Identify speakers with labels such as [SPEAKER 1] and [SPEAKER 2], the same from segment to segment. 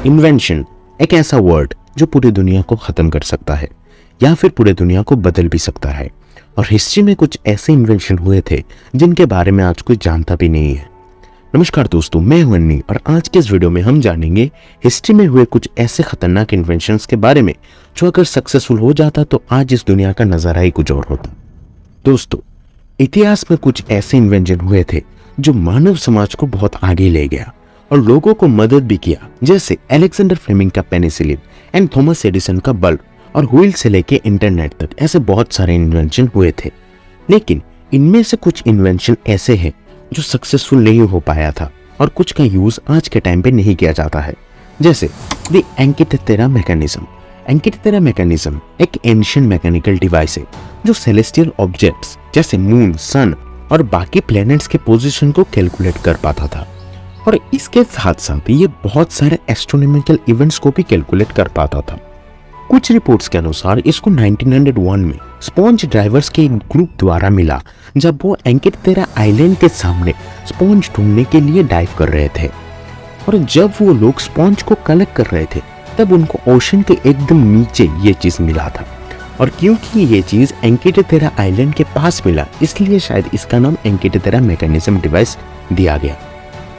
[SPEAKER 1] Invention एक ऐसा word जो पूरी दुनिया को खत्म कर सकता है या फिर पूरी दुनिया को बदल भी सकता है। और हिस्ट्री में कुछ ऐसे इन्वेंशन हुए थे जिनके बारे में आज कोई जानता भी नहीं है। नमस्कार दोस्तों, मैं हूं अन्नी और आज के इस वीडियो में हम जानेंगे हिस्ट्री में हुए कुछ ऐसे खतरनाक इन्वेंशंस के बारे में जो अगर सक्सेसफुल हो जाता तो आज इस दुनिया का नजारा ही कुछ और होता। दोस्तों, इतिहास में कुछ ऐसे इन्वेंशन हुए थे जो मानव समाज को बहुत आगे ले गया और लोगों को मदद भी किया, जैसे अलेक्जेंडर फ्लेमिंग का पेनिसिलिन एंड थॉमस एडिसन का बल्ब और व्हील से लेके इंटरनेट तक ऐसे बहुत सारे इन्वेंशन हुए थे। लेकिन इनमें से कुछ इन्वेंशन ऐसे हैं जो सक्सेसफुल नहीं हो पाया था और कुछ का यूज आज के टाइम पे नहीं किया जाता है, जैसे द एंकिटेटेरा मैकेनिज्म। एंकिटेटेरा मैकेनिज्म एक एंशिएंट मैकेनिकल डिवाइस है जो सेलेस्टियल ऑब्जेक्ट्स जैसे मून, सन और बाकी प्लैनेट्स के पोजीशन को कैलकुलेट कर पाता था और इसके साथ साथ ये बहुत सारे एस्ट्रोनॉमिकल इवेंट्स को भी कैलकुलेट कर पाता था। कुछ रिपोर्ट्स के अनुसार इसको 1901 में स्पॉन्ज ड्राइवर्स के एक ग्रुप द्वारा मिला जब वो एंकिटेटेरा आइलैंड के सामने स्पॉन्ज ढूंढने के लिए डाइव कर रहे थे। और जब वो लोग स्पॉन्ज को कलेक्ट कर रहे थे तब उनको ओशन के एकदम नीचे ये चीज मिला था। और क्योंकि ये चीज एंकिटेटेरा आइलैंड के पास मिला इसलिए शायद इसका नाम एंकिटेटेरा मैकेनिज्म डिवाइस दिया गया।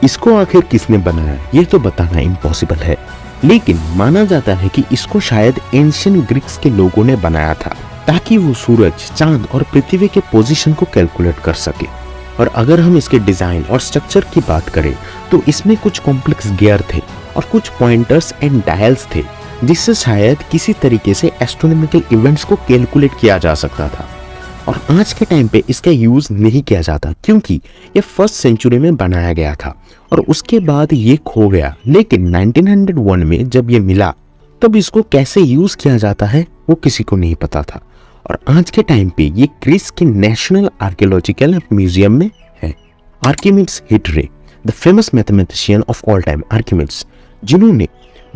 [SPEAKER 1] इसको आखिर किसने बनाया ये तो बताना इम्पॉसिबल है, लेकिन माना जाता है कि इसको शायद एंशिएंट ग्रीक्स के लोगों ने बनाया था ताकि वो सूरज, चांद और पृथ्वी के पोजीशन को कैलकुलेट कर सके। और अगर हम इसके डिजाइन और स्ट्रक्चर की बात करें तो इसमें कुछ कॉम्प्लेक्स गियर थे और कुछ पॉइंटर्स एंड डायल्स थे जिससे शायद किसी तरीके से एस्ट्रोनॉमिकल इवेंट्स को कैलकुलेट किया जा सकता था। और आज के टाइम पे इसका यूज नहीं किया जाता क्योंकि ये फर्स्ट सेंचुरी में बनाया गया था और उसके बाद ये खो गया। लेकिन 1901 में जब ये मिला तब इसको कैसे यूज किया जाता है वो किसी को नहीं पता था। और आज के टाइम पे ये ग्रीस के नेशनल आर्कियोलॉजिकल म्यूजियम में है। आर्किमिड्स हिटरे, the famous mathematician of all time Archimedes, जिन्होंने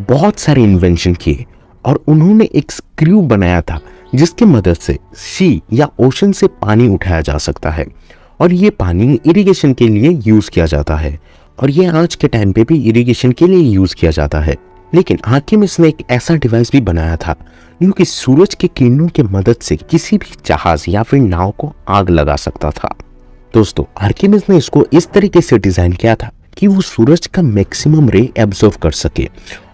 [SPEAKER 1] बहुत सारे इन्वेंशन किए और उन्होंने एक स्क्रू बनाया था जिसकी मदद से सी या ओशन से पानी उठाया जा सकता है और ये पानी इरिगेशन के लिए यूज किया जाता है और ये आज के टाइम पे भी इरिगेशन के लिए यूज किया जाता है। लेकिन आर्किमिड्स ने एक ऐसा डिवाइस भी बनाया था जो कि सूरज की किरणों की मदद से किसी भी जहाज या फिर नाव को आग लगा सकता था। दोस्तों, आर्किमिड्स ने इसको इस तरीके से डिजाइन किया था कि वो सूरज का मैक्सिमम रे एब्जॉर्ब कर सके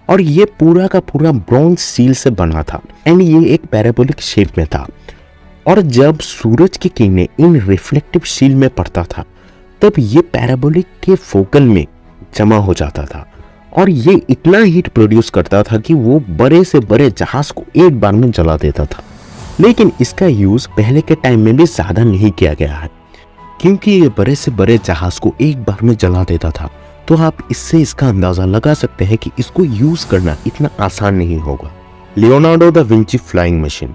[SPEAKER 1] और ये पूरा का पूरा ब्रॉन्ज स्टील से बना था एंड ये एक पैराबोलिक शेप में था। और जब सूरज की किरणें इन रिफ्लेक्टिव स्टील में पड़ता था तब ये पैराबोलिक के फोकल में जमा हो जाता था और ये इतना हीट प्रोड्यूस करता था कि वो बड़े से बड़े जहाज को एक बार में जला देता था। लेकिन इसका यूज पहले के टाइम में भी ज्यादा नहीं किया गया है क्योंकि ये बड़े से बड़े जहाज को एक बार में जला देता था। तो आप इससे इसका अंदाजा लगा सकते हैं कि इसको यूज करना इतना आसान नहीं होगा। Leonardo da Vinci flying machine.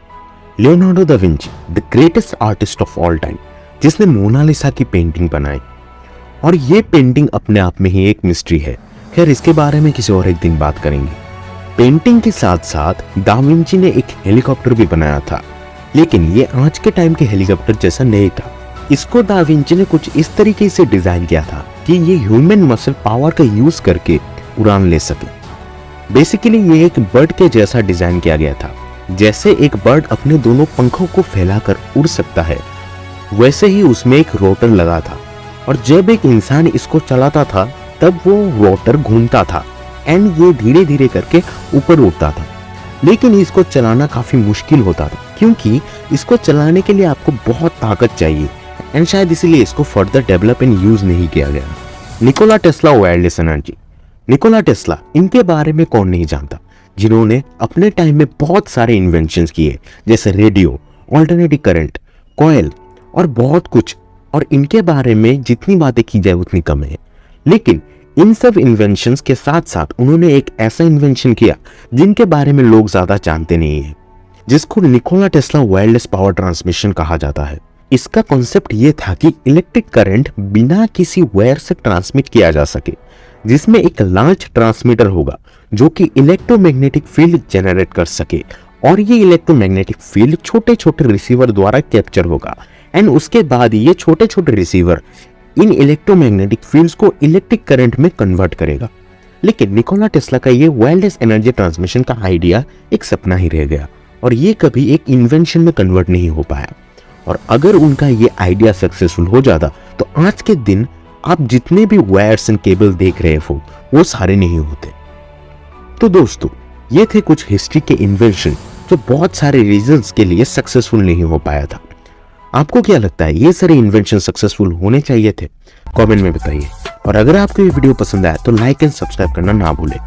[SPEAKER 1] Leonardo da Vinci the greatest artist of all time, जिसने मोनालिसा की पेंटिंग बनाई और ये पेंटिंग अपने आप में ही एक मिस्ट्री है। खैर, इसके बारे में किसी और एक दिन बात करेंगे। पेंटिंग के साथ साथ दा विंची ने एक हेलीकॉप्टर भी बनाया था, लेकिन ये आज के टाइम के हेलीकॉप्टर जैसा नहीं था। इसको दा विंची ने कुछ इस तरीके से डिजाइन किया था कि ये ह्यूमन मसल पावर का यूज करके उड़ान ले सके। बेसिकली ये एक बर्ड के जैसा डिजाइन किया गया था। जैसे एक बर्ड अपने दोनों पंखों को फैलाकर उड़ सकता है वैसे ही उसमें एक रोटर लगा था और जब एक इंसान इसको चलाता था तब वो रोटर घूमता था एंड ये धीरे धीरे करके ऊपर उठता था। लेकिन इसको चलाना काफी मुश्किल होता था क्योंकि इसको चलाने के लिए आपको बहुत ताकत चाहिए एंड शायद इसीलिए इसको फर्दर डेवलप एंड यूज नहीं किया गया। Nikola Tesla wireless energy. Nikola Tesla, इनके बारे में कौन नहीं जानता, जिन्होंने अपने टाइम में बहुत सारे इन्वेंशंस किए जैसे रेडियो, ऑल्टरनेटिव करंट, कॉइल और बहुत कुछ। और इनके बारे में जितनी बातें की जाए उतनी कम है। लेकिन इन सब इन्वेंशंस के साथ साथ उन्होंने एक ऐसा इन्वेंशन किया जिनके बारे में लोग ज्यादा जानते नहीं है, जिसको Nikola Tesla wireless power transmission कहा जाता है। इसका कॉन्सेप्ट ये था कि इलेक्ट्रिक करंट बिना किसी वायर से ट्रांसमिट किया जा सके, जिसमें एक लार्ज ट्रांसमीटर होगा जो कि इलेक्ट्रोमैग्नेटिक फील्ड जनरेट कर सके और ये इलेक्ट्रोमैग्नेटिक फील्ड छोटे छोटे रिसीवर द्वारा कैप्चर होगा एंड उसके बाद ये छोटे छोटे रिसीवर इन इलेक्ट्रोमैग्नेटिक फील्ड्स को इलेक्ट्रिक करंट में कन्वर्ट करेगा। लेकिन निकोला टेस्ला का ये वायरलेस एनर्जी ट्रांसमिशन का आइडिया एक सपना ही रह गया और ये कभी एक इन्वेंशन में कन्वर्ट नहीं हो पाया। और अगर उनका ये आइडिया सक्सेसफुल हो जाता तो आज के दिन आप जितने भी वायर्स एंड केबल देख रहे हो वो सारे नहीं होते। तो दोस्तों, ये थे कुछ हिस्ट्री के इन्वेंशन जो बहुत सारे रीजंस के लिए सक्सेसफुल नहीं हो पाया था। आपको क्या लगता है, ये सारे इन्वेंशन सक्सेसफुल होने चाहिए थे? कमेंट में बताइए। और अगर आपको ये वीडियो पसंद आया तो लाइक एंड सब्सक्राइब करना ना भूलें।